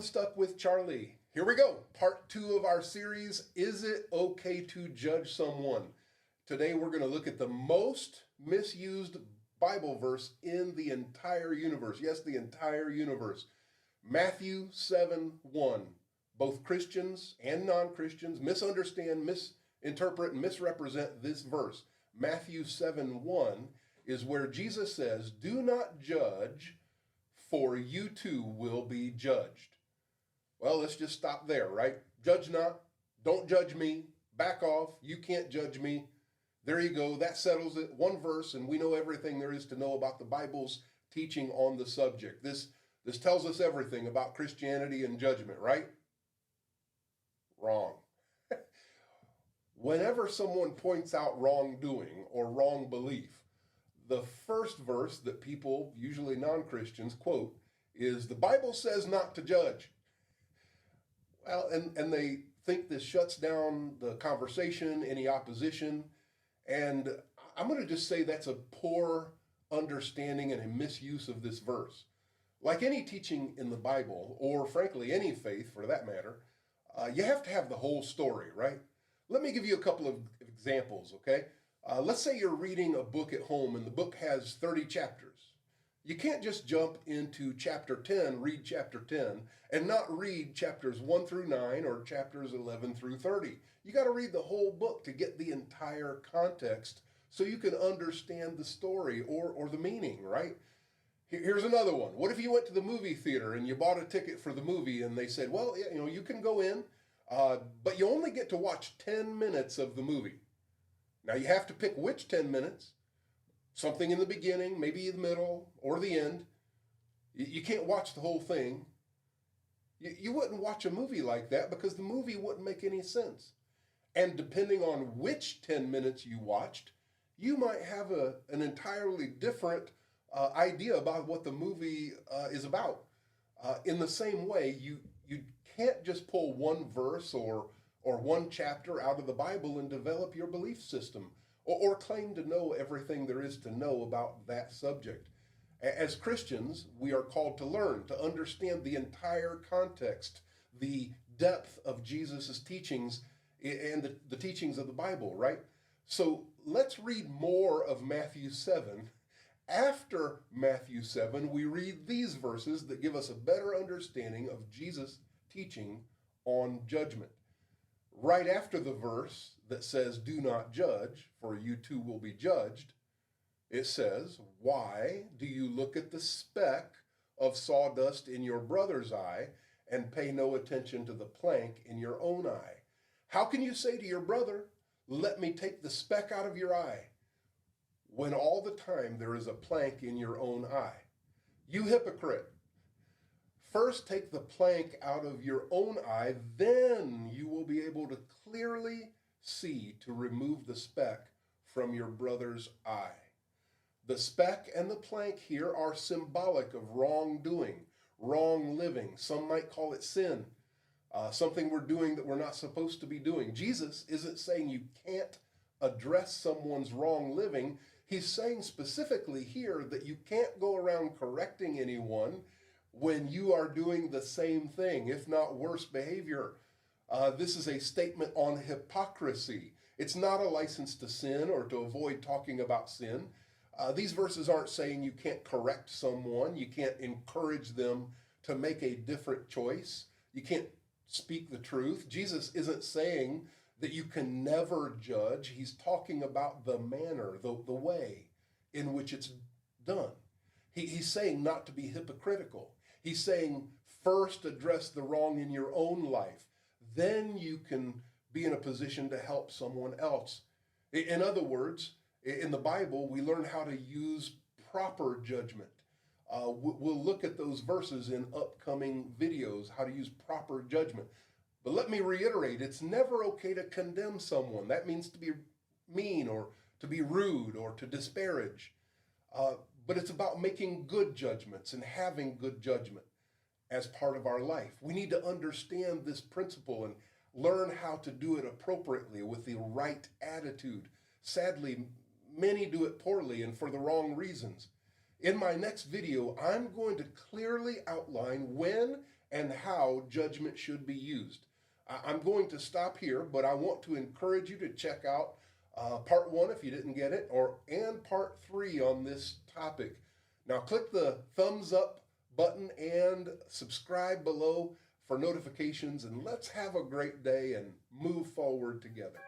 Unstuck with Charlie. Here we go. Part 2 of our series, Is It Okay to Judge Someone? Today we're going to look at the most misused Bible verse in the entire universe. Yes, the entire universe. Matthew 7:1. Both Christians and non-Christians misunderstand, misinterpret, and misrepresent this verse. Matthew 7:1 is where Jesus says, "Do not judge, for you too will be judged." Well, let's just stop there, right? Judge not, don't judge me, back off, you can't judge me. There you go, that settles it. One verse, and we know everything there is to know about the Bible's teaching on the subject. This tells us everything about Christianity and judgment, right? Wrong. Whenever someone points out wrongdoing or wrong belief, the first verse that people, usually non-Christians, quote is, "The Bible says not to judge." Well, and they think this shuts down the conversation, any opposition. And I'm going to just say that's a poor understanding and a misuse of this verse. Like any teaching in the Bible, or frankly, any faith for that matter, you have to have the whole story, right? Let me give you a couple of examples, okay? Let's say you're reading a book at home and the book has 30 chapters. You can't just jump into chapter 10, read chapter 10, and not read chapters 1 through 9 or chapters 11 through 30. You got to read the whole book to get the entire context so you can understand the story or the meaning, right? Here's another one. What if you went to the movie theater and you bought a ticket for the movie and they said, well, yeah, you can go in, but you only get to watch 10 minutes of the movie. Now you have to pick which 10 minutes, something in the beginning, maybe the middle, or the end. You can't watch the whole thing. You wouldn't watch a movie like that because the movie wouldn't make any sense. And depending on which 10 minutes you watched, you might have an entirely different idea about what the movie is about. In the same way, you can't just pull one verse or one chapter out of the Bible and develop your belief system or claim to know everything there is to know about that subject. As Christians, we are called to learn, to understand the entire context, the depth of Jesus' teachings and the teachings of the Bible, right? So let's read more of Matthew 7. After Matthew 7, we read these verses that give us a better understanding of Jesus' teaching on judgment. Right after the verse that says, "Do not judge, for you too will be judged," it says, "Why do you look at the speck of sawdust in your brother's eye and pay no attention to the plank in your own eye? How can you say to your brother, 'Let me take the speck out of your eye,' when all the time there is a plank in your own eye? You hypocrite! First take the plank out of your own eye, then you will be able to clearly see to remove the speck from your brother's eye." The speck and the plank here are symbolic of wrongdoing, wrong living. Some might call it sin, something we're doing that we're not supposed to be doing. Jesus isn't saying you can't address someone's wrong living. He's saying specifically here that you can't go around correcting anyone when you are doing the same thing, if not worse behavior. This is a statement on hypocrisy. It's not a license to sin or to avoid talking about sin. These verses aren't saying you can't correct someone, you can't encourage them to make a different choice, you can't speak the truth. Jesus isn't saying that you can never judge. He's talking about the manner, the way in which it's done. He's saying not to be hypocritical. He's saying first address the wrong in your own life. Then you can be in a position to help someone else. In other words, in the Bible, we learn how to use proper judgment. We'll look at those verses in upcoming videos, how to use proper judgment. But let me reiterate, it's never okay to condemn someone. That means to be mean or to be rude or to disparage. But it's about making good judgments and having good judgment as part of our life. We need to understand this principle and learn how to do it appropriately with the right attitude. Sadly, many do it poorly and for the wrong reasons. In my next video, I'm going to clearly outline when and how judgment should be used. I'm going to stop here, but I want to encourage you to check out part 1 if you didn't get it, and part 3 on this topic. Now click the thumbs up button and subscribe below for notifications, and let's have a great day and move forward together.